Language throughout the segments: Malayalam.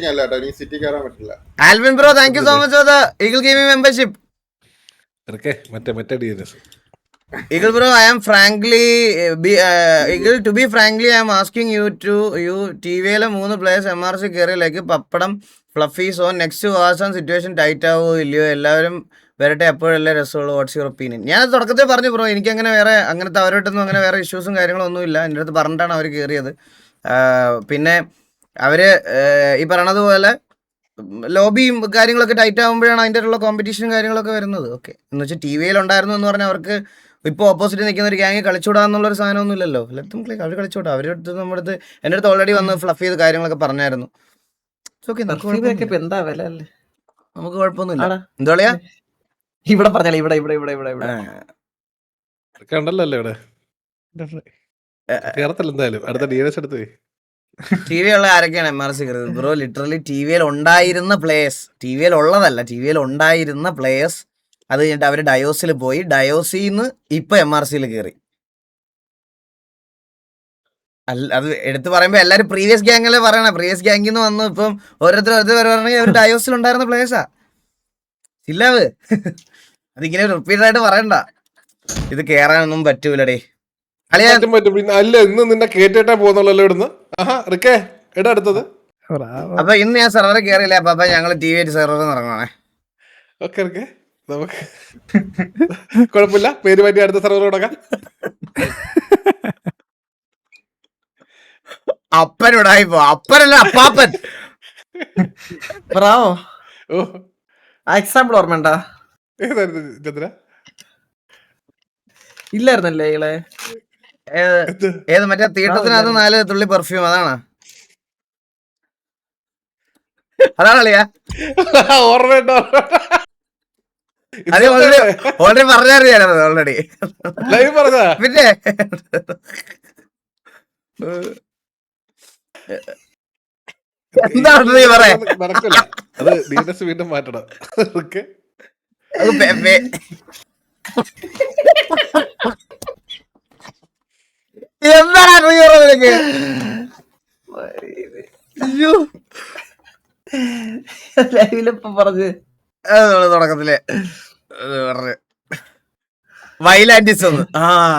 സെറ്റിംഗ് അല്ല കേട്ടോ, എനിക്ക് സിറ്റി കയറാൻ പറ്റില്ല. Alvin bro thank you so much for the eagle gaming membership. Eagle bro, I am frankly, Eagle, to be frankly, I am asking you TV le 3 players MRC കയറി like pappadam fluffy so next വാസൺ സിറ്റുവേഷൻ ടൈറ്റ് ആവോ ഇല്ലയോ, എല്ലാവരും വരട്ടെ എപ്പോഴല്ലേ രസമുള്ളൂ. What's your opinion? ഞാൻ തുടക്കത്തിൽ പറഞ്ഞു ബ്രോ, എനിക്ക് അങ്ങനെ വേറെ അങ്ങനത്തെ അവരോട്ടൊന്നും അങ്ങനെ വേറെ ഇഷ്യൂസും കാര്യങ്ങളൊന്നും ഇല്ല. എൻ്റെ അടുത്ത് പറഞ്ഞിട്ടാണ് അവർ കയറിയത്. പിന്നെ അവര് ഈ പറയണതുപോലെ ലോബിയും കാര്യങ്ങളൊക്കെ ടൈറ്റ് ആകുമ്പോഴാണ് അതിൻ്റെ ഉള്ള കോമ്പറ്റീഷനും കാര്യങ്ങളൊക്കെ വരുന്നത്. ഓക്കെ എന്ന് വെച്ചാൽ ടി വിയിൽ ഉണ്ടായിരുന്നു എന്ന് പറഞ്ഞാൽ അവർക്ക് ഇപ്പോൾ ഓപ്പോസിറ്റ് നിൽക്കുന്ന ഒരു ഗ്യാങ് കളിച്ചുവിടാന്നുള്ളൊരു സാധനമൊന്നും ഇല്ലല്ലോ. ലെറ്റും ക്ലിക്ക് അവർ കളിച്ചോട്ടെ. അവരുടെ അടുത്ത് നമ്മുടെ അടുത്ത് എൻ്റെ അടുത്ത് ഓൾറെഡി വന്ന് ഫ്ലഫ് ചെയ്ത് കാര്യങ്ങളൊക്കെ പറഞ്ഞായിരുന്നു. എന്താ വില അല്ലേ, നമുക്ക് കുഴപ്പമൊന്നുമില്ല. എന്താ പറയാ ഇവിടെ പറഞ്ഞാൽ ഇവിടെ ഇവിടെ ഇവിടെ ഇവിടെ ഇവിടെ കണ്ടല്ലോ ഇവിടെ എന്തായാലും അടുത്ത DNS എടുത്ത് ടി വി ഉള്ള ആരൊക്കെയാണ് MRC കയറിയത് ബ്രോ? ലിറ്ററലി ടി വിയിൽ ഉണ്ടായിരുന്ന പ്ലേയേഴ്സ്, ടി വിയിൽ ഉള്ളതല്ല, ടി വിയിൽ ഉണ്ടായിരുന്ന പ്ലേയേഴ്സ്. അത് കഴിഞ്ഞിട്ട് അവർ ഡയോസിൽ പോയി, ഡയോസിന്ന് ഇപ്പൊ MRCയിൽ കയറി. അത് എടുത്ത് പറയുമ്പോ എല്ലാരും പ്രീവിയസ് ഗ്യാങ്ങിലെ പറയണ, പ്രീവിയസ് ഗ്യാങ്ങിൽ നിന്ന് വന്നു ഇപ്പം ഓരോരുത്തർ പറയണെങ്കിൽ അവർ ഡയോസിൽ ഉണ്ടായിരുന്ന പ്ലേയേഴ്സാ. ഇല്ലാവ് അതിങ്ങനെ റിപ്പീറ്റ് ആയിട്ട് പറയണ്ട. ഇത് കേറാനൊന്നും പറ്റൂലടേ. അല്ല ഇന്ന് നിന്നെ കേട്ടിട്ടാ പോകുന്നുള്ളല്ലോ ഇവിടുന്ന്. അടുത്തത് അപ്പൊ ഇന്ന് ഞാൻ സെർവർ കയറിയില്ല. അപ്പൊ ഞങ്ങള് TV ആയിട്ട് സെർവർ ഇറങ്ങണേ. ഓക്കെ നമുക്ക് കുഴപ്പമില്ല, പേര് പറ്റി അടുത്ത സെർവർ തുടങ്ങാം. അപ്പനോടായിപ്പോ അപ്പനല്ല അപ്പാപ്പൻ. ബ്രാവോ എക്സാമ്പിൾ ഓർമ്മണ്ടാ? ഏതായിരുന്നു ചന്ദ്ര? ഇല്ലായിരുന്നല്ലേ ഇളെ? ഏത് മറ്റേ തീട്ടത്തിനകത്ത് 4 തുള്ളി പെർഫ്യൂം അതാണോ? അതാണല്ലേ ഓർമ്മയുണ്ടോ? അത് ഓൾറെഡി പറഞ്ഞറിയാലോ ഓൾറെഡി. പിന്നെ എന്താണ് നീ പറയാ? അത് DNS വീണ്ടും മാറ്റണം. എന്താണ് നിനക്ക്? ലൈവിലിപ്പ പറഞ്ഞ് തുടക്കത്തില് പറഞ്ഞു വൈലാൻഡിസ് ഒന്ന്.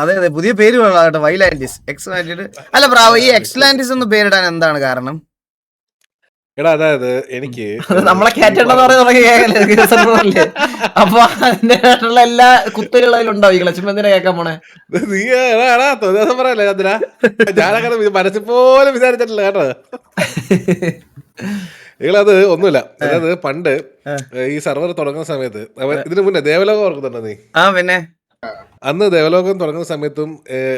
അതെ അതെ, പുതിയ പേര് കേട്ടോ, വൈലാൻഡിസ്. എക്സ്ലാൻഡിഡ് അല്ല ബ്രാവോ, ഈ എക്സ്ലാൻഡിസ് ഒന്ന് പേരിടാൻ എന്താണ് കാരണം? എടാ അതായത് എനിക്ക് നമ്മളെ കേറ്റണ്ടെന്ന് പറയുന്നത് അപ്പൊ അതിന്റെ എല്ലാ കുത്തലുകളും അതിലുണ്ടാവും. ഈ ക്ലച്ചും എന്തിനാ കേൾക്കാൻ പോണേ? നീ പറയല്ലേ ചന്ദ്ര, ഞാനങ്ങനെ മനസ്സിൽ പോലും വിചാരിച്ചിട്ടില്ല കേട്ടോ. നിങ്ങളത് ഒന്നുമില്ല. അതായത് പണ്ട് ഈ സർവർ തുടങ്ങുന്ന സമയത്ത്, ഇതിനു മുന്നേ ദേവലോകം ഓർക്കുന്നുണ്ടോ നീ? പിന്നെ അന്ന് ദേവലോകം തുടങ്ങുന്ന സമയത്തും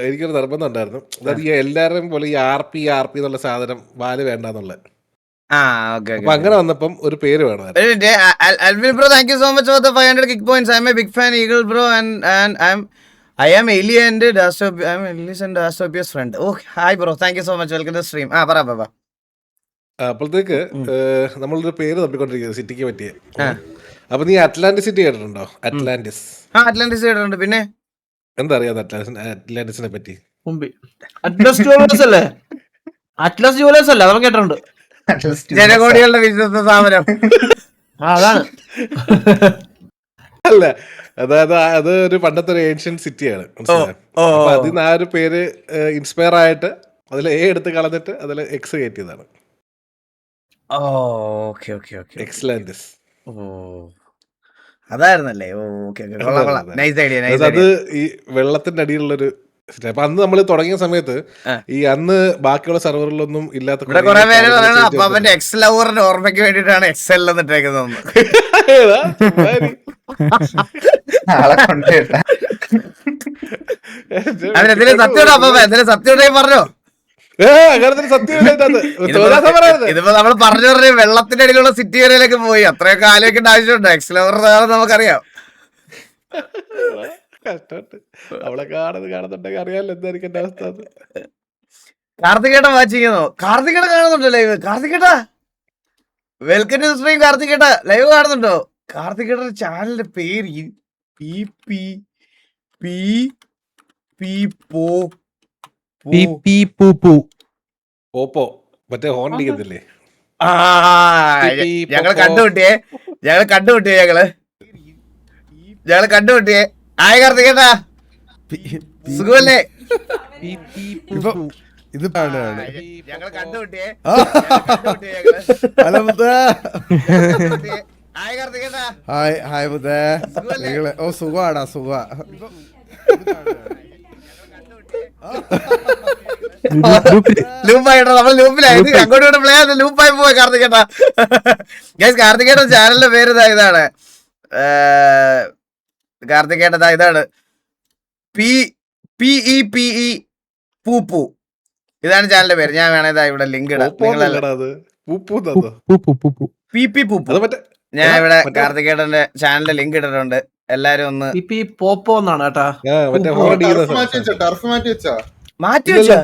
എനിക്കൊരു നിർബന്ധം ഉണ്ടായിരുന്നു. അതായത് ഈ എല്ലാവരും പോലെ ഈ RP എന്നുള്ള സാധനം വാല് വേണ്ടെന്നുള്ളത്. അപ്പൊ അങ്ങനെ വന്നപ്പം ഒരു പേര് വേണമായിരുന്നു. Alvin bro, thank you so much for the 500 kick points. I am a big fan, Eagle bro, and I am Eli and Dastopia's friend. Oh, hi bro, thank you so much. Welcome to the stream. പറ. അപ്പോഴത്തേക്ക് നമ്മളൊരു പേര് തപ്പിക്കൊണ്ടിരിക്കുന്നത് സിറ്റിക്ക് പറ്റിയ. അപ്പൊ നീ അറ്റ്ലാന്റിസ് സിറ്റി കേട്ടിട്ടുണ്ടോ? അറ്റ്ലാന്റിസ് കേട്ടിട്ടുണ്ട്. പിന്നെ എന്താ അറിയാം അറ്റ്ലാന്റിസിനെ പറ്റി? അറ്റ്ലസ് ജുവലേഴ്സ് അല്ലേ? അറ്റ്ലസ് ജുവലേഴ്സ് അല്ലേ? അതൊക്കെ കേട്ടിട്ടുണ്ട്. ജനകോടികളുടെ വിശ്വസ്ത സ്ഥാപനം. അതാണ് അല്ല, അതായത് അത് ഒരു പണ്ടത്തെ ഒരു ഏൻഷ്യൻ സിറ്റിയാണ്. അപ്പൊ അതിന് ആ ഒരു പേര് ഇൻസ്പയർ ആയിട്ട് അതിൽ എടുത്ത് കളഞ്ഞിട്ട് അതിൽ X കയറ്റിയതാണ്. എക്സ്ലാൻഡിസ്. അതായിരുന്നല്ലേ? അത് ഈ വെള്ളത്തിന്റെ അടിയിലുള്ളൊരു. അപ്പൊ അന്ന് നമ്മൾ തുടങ്ങിയ സമയത്ത് ഈ അന്ന് ബാക്കിയുള്ള സെർവറിലൊന്നും ഇല്ലാത്ത കുറെ പേര് അപ്പാപ്പന്റെ എക്സ് ലവറിന്റെ ഓർമ്മയ്ക്ക് വേണ്ടിട്ടാണ് XL എന്നിട്ടേക്കുന്നത്. സത്യം പറഞ്ഞോ? ഇതിപ്പോ നമ്മൾ പറഞ്ഞു പറഞ്ഞ വെള്ളത്തിന്റെ അടിയിലുള്ള സിറ്റി ഏരിയയിലേക്ക് പോയി. അത്രയൊക്കെ ആലോചിക്കേണ്ട ആവശ്യമുണ്ടോ? എക്സ് ലവർ നമുക്കറിയാം. അവളെ കാണുന്നുണ്ടെങ്കിൽ അറിയാലോ എന്തായിരിക്കും എന്റെ അവസ്ഥ. കാർത്തികേട്ടൻ വാച്ചിങ്ങോ? കാർത്തികേട്ടൻ കാണുന്നുണ്ടോ ലൈവ്? കാർത്തികേട്ടാ വെൽക്കം ടു സ്ട്രീം. കാർത്തികേട്ട ലൈവ് കാണുന്നുണ്ടോ? കാർത്തികേട്ടന്റെ ചാനലിന്റെ പേര് പോപ്പോ, മറ്റേ ഹോൺ അടിക്കത്തില്ലേ? ആ ഞങ്ങള് കണ്ടുപിട്ടിയേ ഞങ്ങള് കണ്ടുപിട്ടിയേ ആയ കാർത്തികേട്ടാ സുഖമല്ലേ ഇത് പാടാണ്. ഞങ്ങള് കണ്ടുപിട്ടിയേ ഹലോ മുത്തേ. ആയ കാർത്തികേട്ടാ ഹായ് ഹായ് മുത്തേ. സുഖമല്ലേ? നിങ്ങള് സുഖാടാ സുഖ. ലൂപ്പായിട്ടോ നമ്മൾ ലൂപ്പിലായത് അങ്ങോട്ട് പ്ലേ ആയിട്ട് ലൂപ്പായി പോയി കാർത്തികേട്ടാ. കാർത്തികേട്ട ചാനലിന്റെ പേര് ഇതാണ് കാർത്തികേട്ട ഇതാണ് PEPE പൂപ്പു. ഇതാണ് ചാനലിന്റെ പേര്. ഞാൻ വേണേ ഇവിടെ ലിങ്ക് ഇടാം. PP പൂപ്പു. ഞാൻ ഇവിടെ കാർത്തികേട്ടന്റെ ചാനലിന്റെ ലിങ്ക് ഇട്ടിട്ടുണ്ട്. എല്ലാരും ഒന്ന് പോപ്പോ എന്നാണ് കേട്ടാ. മാറ്റി വെച്ചാ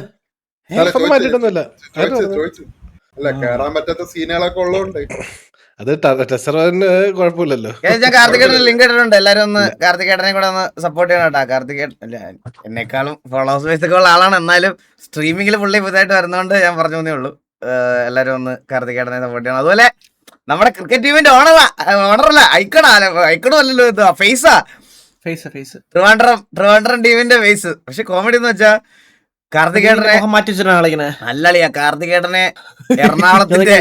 അല്ല കേറാൻ പറ്റാത്ത സീനുകളൊക്കെ ഉള്ളതുകൊണ്ട് അത് ടെസറിന് കുഴപ്പമില്ലല്ലോ. ഞാൻ കാർത്തികേട്ടന്റെ ലിങ്ക് ഇട്ടിട്ടുണ്ട്. എല്ലാരും ഒന്ന് കാർത്തികേട്ടനെ കൂടെ ഒന്ന് സപ്പോർട്ട് ചെയ്യണം കേട്ടാ. കാർത്തികേട്ടൻ അല്ല എന്നെക്കാളും ഫോളോവേഴ്സ് ബേസ് ഒക്കെ ഉള്ള ആളാണ്. എന്നാലും സ്ട്രീമിങ്ങിൽ പുള്ളി പുതുതായിട്ട് വരുന്നോണ്ട് ഞാൻ പറഞ്ഞു തന്നേ ഉള്ളൂ. എല്ലാരും ഒന്ന് കാർത്തികേട്ടനെ സപ്പോർട്ട് ചെയ്യണം. അതുപോലെ നമ്മുടെ ക്രിക്കറ്റ് ടീമിന്റെ ഓണറല്ല ഐക്കണോ അല്ലല്ലോ ഇത് ഫേസാ. ട്രിവാൻഡ്രം ടീമിന്റെ ഫേസ്. പക്ഷെ കോമഡി എന്ന് വെച്ചാ കാർത്തികേട്ടനെ മാറ്റി വെച്ചിട്ടാണ് കളിക്കണേ. അല്ലളിയാ കാർത്തികേട്ടനെ എറണാകുളത്തിന്റെ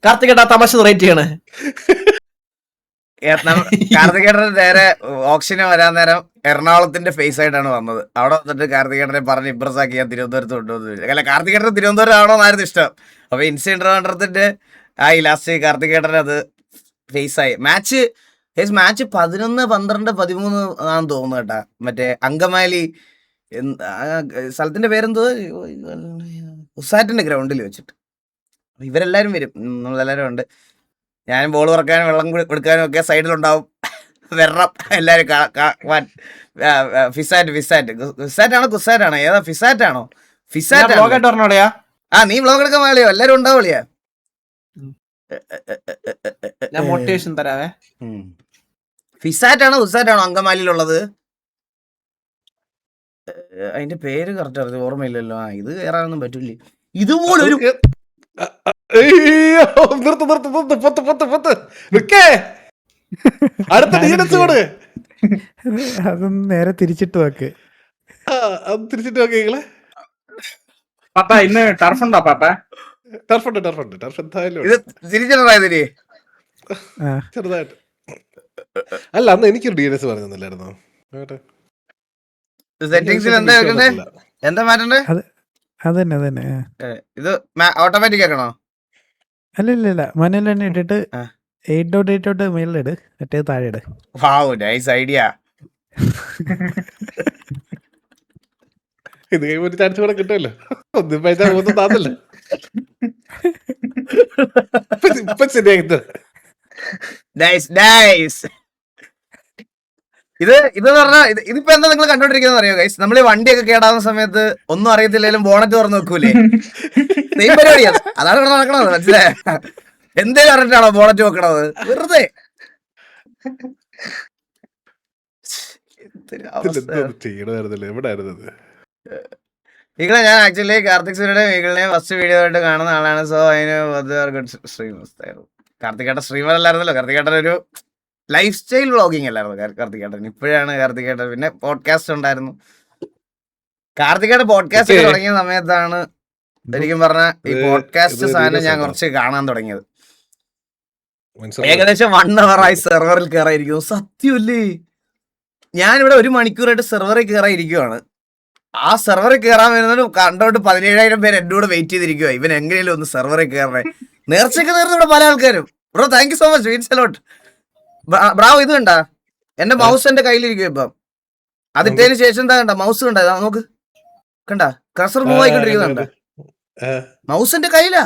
കാർത്തികേട്ടാ തമാശ റേറ്റ് ചെയ്യണേ. കാർത്തികേട്ടന് നേരെ ഓപ്ഷന് വരാൻ നേരം എറണാകുളത്തിന്റെ ഫേസ് ആയിട്ടാണ് വന്നത്. അവിടെ വന്നിട്ട് കാർത്തികേട്ടനെ പറഞ്ഞ് ഇംപ്രസ് ആക്കി ഞാൻ തിരുവനന്തപുരത്ത് കൊണ്ടുവന്നു. അല്ല കാർത്തികേട്ടൻ തിരുവനന്തപുരം ആണോ എന്നായിരുന്നു ഇഷ്ടം. അപ്പൊ ഇൻസ്റ്റൻ ട്രിവാൻഡ്രത്തിന്റെ ആയി ലാസ്റ്റ് കാർത്തികേട്ടൻ അത് ഫേസ് ആയി. മാച്ച് 11, 12, 13 ആണെന്ന് തോന്നുന്നു കേട്ടാ. മറ്റേ അങ്കമാലി സ്ഥലത്തിന്റെ പേരെന്തോ ഉസാറ്റിന്റെ ഗ്രൗണ്ടിൽ വെച്ചിട്ട് ഇവരെല്ലാരും വരും. നമ്മളെല്ലാരും ഉണ്ട്. ഞാൻ ബോൾ പറക്കാനും വെള്ളം കൊടുക്കാനും ഒക്കെ സൈഡിലുണ്ടാവും. വെള്ളം എല്ലാരും ഫിസാറ്റാണോ കുസാറ്റാണോ ഏതാ? ഫിസാറ്റാണോ? ഫിസാറ്റ്. ആ നീ വ്ളോഗ് എടുക്കാൻ വേളിയോ? എല്ലാരും ഉണ്ടാവുള്ളിയാ. ഞാൻ മോട്ടിവേഷൻ തരാവേ. ഫിസാറ്റാണോ കുസാറ്റാണോ അങ്കമാലിയിലുള്ളത്? അതിന്റെ പേര് കറക്റ്റ് ഓർമ്മയില്ലല്ലോ. ഇത് കയറാനൊന്നും പറ്റൂലേ. ഇതുപോലൊരു അതൊന്ന് നേരെ തിരിച്ചിട്ട് നോക്ക്. തിരിച്ചിട്ട് നോക്കിങ്ങളെ ഇന്ന് ടർഫുണ്ടോ പാപ്പ? ടർഫ് എന്തായാലും ഇത് തിരിച്ചിടേ ചെറുതായിട്ട്. അല്ല അന്ന് എനിക്കൊരു DNS പറഞ്ഞില്ലായിരുന്നോ? സെറ്റിംഗ്സിൽ എന്താ വെക്കണ്ടേ? എന്താ മാറ്റണ്ടേ? അതന്നെ ഇത് ഓട്ടോമാറ്റിക് ആക്കണോ? അല്ല മനുവൽ തന്നെ ഇട്ടിട്ട് 8.8 മേളിലിട്, മറ്റേ താഴെ ഇട്. Wow nice idea. ഇത് കഴിയുമ്പോ ഒരു ചാൻസ് കൂടെ കിട്ടുമല്ലോ. ഒന്നും പൈസ ഒന്നും താന്നല്ലോ. ഇപ്പൊ ശരിയാക്കി. ഇത് പറഞ്ഞാ ഇതിപ്പോ എന്താ നിങ്ങൾ കണ്ടോണ്ടിരിക്കുന്നത് അറിയോ ഗൈസ്? നമ്മൾ ഈ വണ്ടിയൊക്കെ കേടാവുന്ന സമയത്ത് ഒന്നും അറിയത്തില്ലെങ്കിലും ബോണറ്റ് തുറന്ന് വെക്കൂലേ? സെയിം പരിപാടിയാണ്. അതാണ് ഇവിടെ നടക്കണത്. മനസ്സിലായ? എന്തേലും അറിഞ്ഞിട്ടാണോ ബോണറ്റ് വെക്കണത്? വെറുതെ ഈകളെ ഞാൻ ആക്ച്വലി കാർത്തിക് സൂര്യയുടെ ഈകളിനെ ഫസ്റ്റ് വീഡിയോ ആയിട്ട് കാണുന്ന ആളാണ്. സോ അതിന് കാർത്തികേട്ട സ്ട്രീമർ അല്ലായിരുന്നല്ലോ. കാർത്തികേട്ടൻ ഒരു ലൈഫ് സ്റ്റൈൽ വ്ളോഗിങ് അല്ലായിരുന്നു കാർത്തികേട്ടൻ. ഇപ്പോഴാണ് കാർത്തികേട്ടൻ. പിന്നെ പോഡ്കാസ്റ്റ് ഉണ്ടായിരുന്നു. കാർത്തികേട്ടൻ പോഡ്കാസ്റ്റ് ഒക്കെ തുടങ്ങിയ സമയത്താണ് ശരിക്കും പറഞ്ഞ ഈ പോഡ്കാസ്റ്റ് സാധനം ഞാൻ കുറച്ച് കാണാൻ തുടങ്ങിയത്. ഏകദേശം 1 hour ആയി സെർവറിൽ കയറായിരിക്കുന്നു. സത്യമല്ലേ? ഞാനിവിടെ 1 മണിക്കൂറായിട്ട് സെർവറിൽ കയറായിരിക്കുവാണ്. ആ സെർവറിൽ കയറാൻ വരുന്നത് കണ്ടോട്ട് 17,000 പേര് എന്റെ കൂടെ വെയിറ്റ് ചെയ്തിരിക്കുക. ഇവൻ എങ്ങനെയല്ലോ ഒന്ന് സെർവറിൽ കയറണേ. നേർച്ചയൊക്കെ നേർന്ന് ഇവിടെ പല ആൾക്കാരും. Bro thank you so much. Means allot. Bravo ഇത് കണ്ടാ? എന്റെ മൗസ് എന്റെ കയ്യിലിരിക്കും ഇപ്പം. അതിട്ടതിന് ശേഷം എന്താ കണ്ട മൗസ് കണ്ട നോക്ക്. കണ്ട കർസർ മൂവ് ആയിക്കൊണ്ടിരിക്കുന്നുണ്ട്. മൗസ് എന്റെ കയ്യിലാ.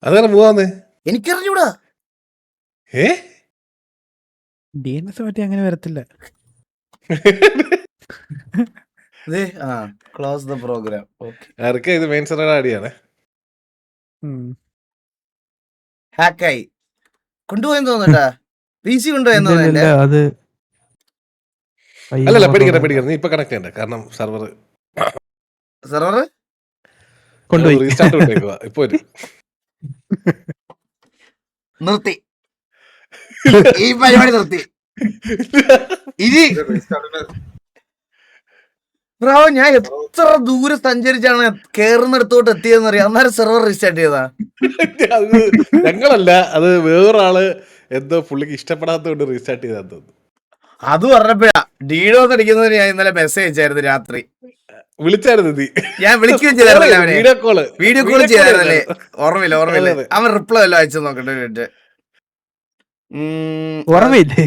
അതാണ് മൂവാന്നേ. എനിക്കറിഞ്ഞൂടാ. DNS പറ്റി അങ്ങനെ വരത്തില്ല. Close the program. ഇത് മെയിൻ സെർവർ ആഡിയാണ്. ഹാക്കായി കൊണ്ടുപോയെന്ന് തോന്നുന്നുണ്ടാ. PC കൊണ്ടുപോയെന്ന് അത് അല്ലല്ല പേടിക്കണ്ട. നീ ഇപ്പൊ കണക്ട് ചെയ്യണ്ട. കാരണം സെർവർ സെർവർ കൊണ്ടുപോയി റീസ്റ്റാർട്ട് ഇപ്പൊ നിർത്തി ഈ പരിപാടി നിർത്തി. ഇനി ബ്രാവോ ഞാൻ എത്ര ദൂരെ സഞ്ചരിച്ചാണ് കേറുന്നിടത്തോട്ട് എത്തിയതെന്ന് അറിയാം. അന്നേരം സെർവർ റീസ്റ്റാർട്ട് ചെയ്താ. അത് ഞങ്ങളല്ല, അത് വേറൊരാള് എന്തോ പുള്ളിക്ക് ഇഷ്ടപ്പെടാത്തോണ്ട് റീസ്റ്റാർട്ട് ചെയ്താ തോന്നുന്നു. അത് പറഞ്ഞപ്പോഴാ ഡീഡോസ് അടിക്കുന്നതിന് ഞാൻ ഇന്നലെ മെസ്സേജ് അയച്ചായിരുന്നു രാത്രി. വിളിച്ചായിരുന്നു നീ, ഞാൻ വിളിക്കുകയും ചെയ്തായിരുന്നല്ലേ അവനെ, വീഡിയോ കോള് വീഡിയോ കോൾ ചെയ്തായിരുന്നല്ലേ? ഓർമ്മയില്ല. അവൻ റിപ്ലൈ വല്ലതും അയച്ചു നോക്കട്ടെ ഒരു മിനിറ്റ്. ഓർമ്മയില്ലേ?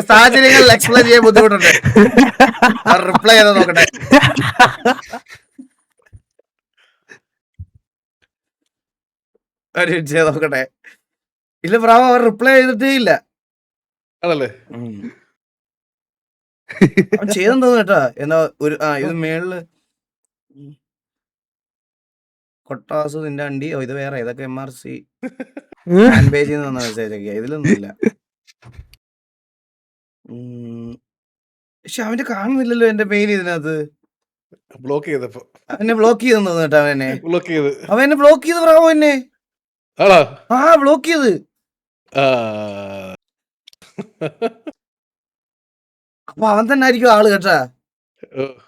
സാഹചര്യങ്ങളിൽ എക്സ്പ്ലെയിൻ ചെയ്യാൻ ബുദ്ധിമുട്ടുണ്ട്. റിപ്ലൈ ചെയ്ത് നോക്കട്ടെ. ഒരു മിനിറ്റ് നോക്കട്ടെ. ഇല്ല ബ്രാവോ, അവർ റിപ്ലൈ ചെയ്തിട്ടേ ഇല്ല. ആണല്ലേ? അവൻ ചെയ്തെന്ന് തോന്നുന്നു കേട്ടാ. എന്നാ ഒരു ഇത് മേളില് കൊട്ടാസ് നിന്റെ അണ്ടി. ഇത് വേറെ ഇതൊക്കെ MRC ഫാൻ പേജിൽ നിന്ന് വന്ന മെസ്സേജ് ഒക്കെ, ഇതിലൊന്നുമില്ല. പക്ഷെ അവന്റെ കാണുന്നില്ലല്ലോ എന്റെ മെയിൽ ഇതിനകത്ത്. ബ്ലോക്ക് ചെയ്തപ്പോ അവനെ ബ്ലോക്ക് ചെയ്തെന്ന് തോന്നുന്നു കേട്ടോ. ബ്ലോക്ക് ചെയ്ത് അവൻ എന്നെ ബ്ലോക്ക് ചെയ്ത് ബ്രാവോ എന്നെ. ആണോ? ആ ബ്ലോക്ക് ചെയ്ത്. അപ്പൊ അവൻ തന്നെ ആയിരിക്കും ആള് കേട്ടാ.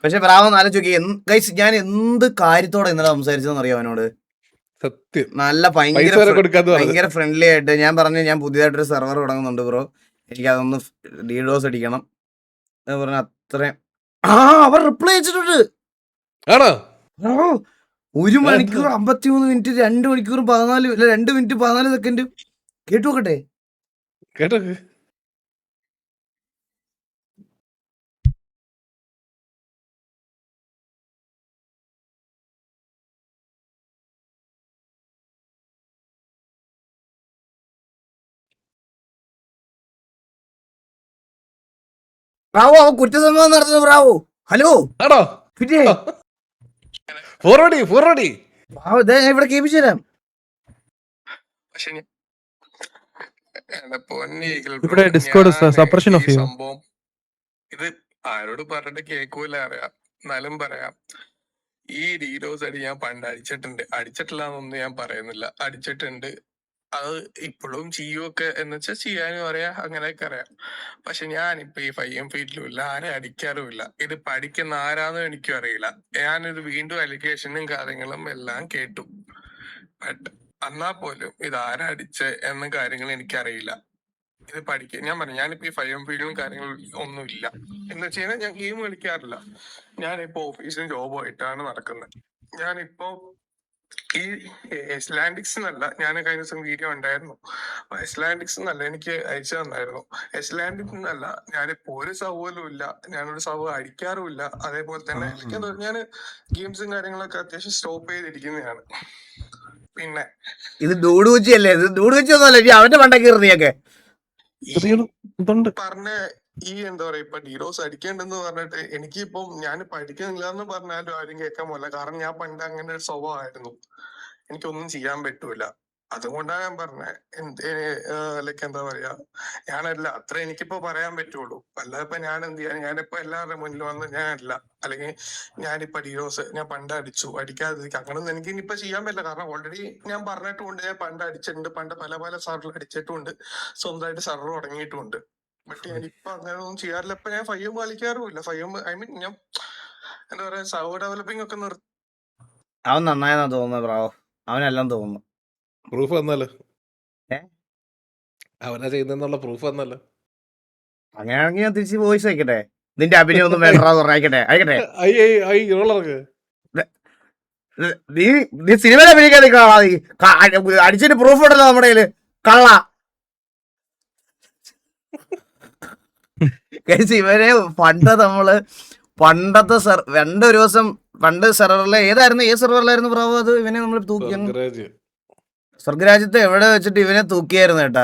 പക്ഷെ ബ്രാവോ ആലോചിച്ച് ഞാൻ എന്ത് കാര്യത്തോടെ ഇന്നലെ സംസാരിച്ചതെന്ന് അറിയാം അവനോട്. സത്യം നല്ല ഭയങ്കര ഫ്രണ്ട്ലി ആയിട്ട് ഞാൻ പറഞ്ഞു, ഞാൻ പുതിയതായിട്ടൊരു സെർവർ തുടങ്ങുന്നുണ്ട് ബ്രോ, എനിക്ക് അതൊന്ന് ഡീഡോസ് അടിക്കണം എന്ന് പറഞ്ഞ അത്രയും. അവർ റിപ്ലൈ അയച്ചിട്ടുണ്ട്. ആണോ? 1 മണിക്കൂർ 53 മിനിറ്റ് 2 മണിക്കൂർ 2 മിനിറ്റ് 14 സെക്കൻഡ്. കേട്ടു നോക്കട്ടെ. കേട്ടോ? ബ്രാവോ അവൻ കുറ്റസമ്മതം നടത്തുന്നു ബ്രാവോ. ഹലോ ആണോ? പിന്നെ ഫോർവേഡ് ബ്രാവോ ഇതാ ഞാൻ ഇവിടെ കേൾപ്പിച്ചു തരാം. ഇവിടെ ഡിസ്കോഡ് സപ്രഷൻ ഓഫ് ചെയ്യും. സംഭവം ഇത് ആരോട് പറഞ്ഞിട്ട് കേൾക്കൂല അറിയാം, എന്നാലും പറയാം. ഈ ഡീഡോസ് അടി ഞാൻ പണ്ട് അടിച്ചിട്ടില്ല എന്നൊന്നും ഞാൻ പറയുന്നില്ല, അടിച്ചിട്ടുണ്ട്. അത് ഇപ്പോഴും ചെയ്യുമൊക്കെ എന്ന് വെച്ചാൽ ചെയ്യാനും അറിയാം, അങ്ങനെയൊക്കെ അറിയാം. പക്ഷെ ഞാനിപ്പോ ഈ ഫൈം ഫീൽഡിലും ആരെ അടിക്കാറുമില്ല. ഇത് പഠിക്കുന്ന ആരാന്നും എനിക്കും അറിയില്ല. ഞാനിത് വീണ്ടും അലിഗേഷനും കാര്യങ്ങളും എല്ലാം കേട്ടു. ബട്ട് എന്നാ പോലും ഇത് ആരാ അടിച്ച എന്ന കാര്യങ്ങൾ എനിക്കറിയില്ല. ഇത് പഠിക്കുക ഞാൻ പറഞ്ഞു, ഞാനിപ്പോ ഈ ഫൈം ഫീൽഡിലും കാര്യങ്ങളും ഒന്നുമില്ല എന്ന് വെച്ച് കഴിഞ്ഞാൽ ഞാൻ ഗെയിം കളിക്കാറില്ല. ഞാനിപ്പോ ഓഫീസിലും ജോബുമായിട്ടാണ് നടക്കുന്നത്. ഞാനിപ്പോ ഈ എസ്ലാൻഡിക്സ് എന്നല്ല, ഞാൻ കഴിഞ്ഞ ദിവസം വീഡിയോ ഉണ്ടായിരുന്നു, എസ്ലാൻഡിക്സ് എന്നല്ല എനിക്ക് അയച്ചു തന്നായിരുന്നു. എസ്ലാൻഡിക്സ് എന്നല്ല, ഞാനിപ്പോ ഒരു സൗകര്യവും ഇല്ല, ഞാനൊരു സൗകര്യം അടിക്കാറുമില്ല. അതേപോലെ തന്നെ ഞാൻ ഗെയിംസും കാര്യങ്ങളൊക്കെ അത്യാവശ്യം സ്റ്റോപ്പ് ചെയ്തിരിക്കുന്നതാണ്. പിന്നെ ഇത് ഡൂഡ് കുച്ചി അല്ലേ? ഇത് ഡൂഡ് കുച്ചി ഒന്നുമല്ല, അവന്റെ പണ്ടൊക്കെ നീയൊക്കെ പറഞ്ഞ ഈ എന്താ പറയാ, ഇപ്പൊ ഡീഡോസ് അടിക്കേണ്ടെന്ന് പറഞ്ഞിട്ട് എനിക്കിപ്പം ഞാൻ പഠിക്കുന്നില്ല എന്ന് പറഞ്ഞാലും ആരും കേൾക്കാൻ പോല. കാരണം ഞാൻ പണ്ട് അങ്ങനെ ഒരു സ്വഭാവമായിരുന്നു, എനിക്കൊന്നും ചെയ്യാൻ പറ്റൂല. അതുകൊണ്ടാണ് ഞാൻ പറഞ്ഞത്. ലൈക്ക് എന്താ പറയാ, ഞാനല്ല അത്ര എനിക്കിപ്പോ പറയാൻ പറ്റുള്ളൂ. അല്ലാതെ ഇപ്പൊ ഞാൻ എന്ത് ചെയ്യാൻ, ഞാനിപ്പോ എല്ലാവരുടെ മുന്നിൽ വന്ന് ഞാനല്ല, അല്ലെങ്കിൽ ഞാനിപ്പോ ഡീഡോസ് ഞാൻ പണ്ട് അടിക്കാതിരിക്കും അങ്ങനൊന്നും എനിക്ക് ഇനിയിപ്പോ ചെയ്യാൻ പറ്റില്ല. കാരണം ഓൾറെഡി ഞാൻ പറഞ്ഞിട്ടുണ്ട്, ഞാൻ പണ്ട് അടിച്ചിട്ടുണ്ട്, പണ്ട് പല സർവർ അടിച്ചിട്ടുണ്ട്, സ്വന്തമായിട്ട് സർവർ തുടങ്ങിയിട്ടുമുണ്ട്. ബട്ട് ഞാനിപ്പോ അങ്ങനെ ഒന്നും ചെയ്യാറില്ല. ഇപ്പൊ ഞാൻ ഫൈം കളിക്കാറുമില്ല. ഞാൻ എന്താ പറയാ, സർവർ ഡെവലപ്പിംഗ് ഒക്കെ നിർത്തി. അവൻ നന്നായെന്നാ തോന്നുന്നത് ബ്രാവോ, അവനെല്ലാം തോന്നുന്നു. പ്രൂഫ് വന്നല്ലോ, അവനാ ചെയ്യുന്നുള്ള പ്രൂഫ് വന്നല്ലോ. അങ്ങനെയാണെങ്കിൽ ഞാൻ തിരിച്ച് വോയിസ് അയക്കട്ടെ. നിന്റെ അഭിനയം ഒന്നും വേണ്ടാന്ന് പറഞ്ഞയക്കട്ടെ. നീ സിനിമയിൽ അഭിനയിക്കാൻ അടിച്ചിട്ട് പ്രൂഫ് ഉണ്ടല്ലോ നമ്മുടെ കയ്യില്, കള്ള. ഇവരെ പണ്ടത്തെ ഒരു ദിവസം പണ്ട് സെർവറിലെ ഏത് സെർവറിലായിരുന്നു ബ്രാവോ അത്? ഇവനെ നമ്മൾ തൂക്കി സ്വർഗരാജ്യത്ത് എവിടെ വെച്ചിട്ട് ഇവനെ തൂക്കിയായിരുന്നു കേട്ടാ.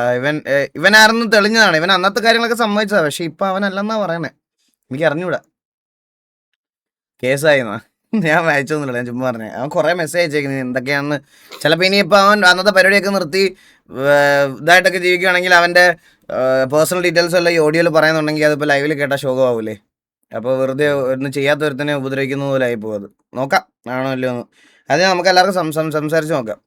ഇവനായിരുന്നു തെളിഞ്ഞതാണ്. ഇവൻ അന്നത്തെ കാര്യങ്ങളൊക്കെ സമ്മതിച്ചതാ. പക്ഷെ ഇപ്പൊ അവനല്ലെന്നാ പറയണേ. എനിക്ക് അറിഞ്ഞൂടാ, കേസായിന്നാ. ഞാൻ വായിച്ചൊന്നുമില്ല, ഞാൻ ചുമ്മാ പറഞ്ഞേ. അവൻ കുറെ മെസ്സേജ് അയച്ചേക്കുന്നത് എന്തൊക്കെയാണെന്ന്. ചിലപ്പോൾ ഇനിയിപ്പോൾ അവൻ അന്നത്തെ പരിപാടിയൊക്കെ നിർത്തി ഇതായിട്ടൊക്കെ ജീവിക്കുകയാണെങ്കിൽ അവൻ്റെ പേഴ്സണൽ ഡീറ്റെയിൽസ് എല്ലാം ഈ ഓഡിയോയിൽ പറയുന്നുണ്ടെങ്കിൽ അതിപ്പോൾ ലൈവിൽ കേട്ടാൽ ശോകമാവൂലേ. അപ്പോൾ വെറുതെ ഒന്നും ചെയ്യാത്ത ഒരുത്തനെ ഉപദ്രവിക്കുന്ന പോലെ ആയിപ്പോകും. അത് നോക്കാം ആണോ അല്ലയോ എന്ന്. അത് നമുക്ക് എല്ലാവർക്കും സംസാരിച്ച് നോക്കാം.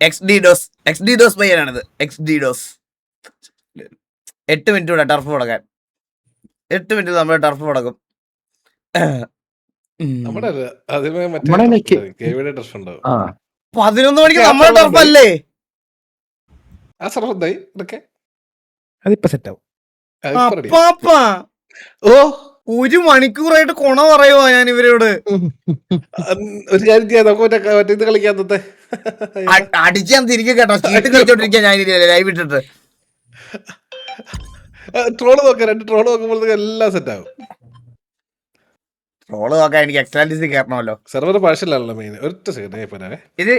എക്സ് പയ്യനാണിത്. എക്സ് 8 മിനിറ്റ് കൂടെ ടർഫ് മുടക്കാൻ. 8 മിനിറ്റ് നമ്മൾ ടർഫ് മുടക്കും. നമ്മുടെ ആദ്യമേ നമ്മുടെ നെക്ക്. കേവിയുടെ ടർഫ് ഉണ്ടാവും. 11 മണിക്ക് നമ്മുടെ ടർഫ് അല്ലേ? ആ സർഫ് എന്തായി ഇതൊക്കെ അതിപ്പോ സെറ്റ് ആവും. അപ്പാപ്പാ ഓ 1 മണിക്കൂറായിട്ട് കൊണ പറയുവാ ഞാൻ ഇവരോട്. ഒരു കാര്യം ചെയ്യാം, നമുക്ക് മറ്റേ ഇത് കളിക്കാത്തത്തെ അടിച്ചാൻ തിരികെ കേട്ടോ. ചീട്ട് കളിച്ചോണ്ടിരിക്കാൻ ഞാൻ ലൈവ് ഇട്ടിട്ട്. ട്രോള് നോക്കാം, 2 ട്രോള് നോക്കുമ്പോഴത്തേക്ക് എല്ലാം സെറ്റ് ആവും. ട്രോള് നോക്കാൻ എനിക്ക് എക്സ്ട്രാ കയറണമല്ലോ. സെർവർ പാഴ്സലാണല്ലോ മെയിൻ. ഒറ്റ സെക്കൻഡ് ഇത്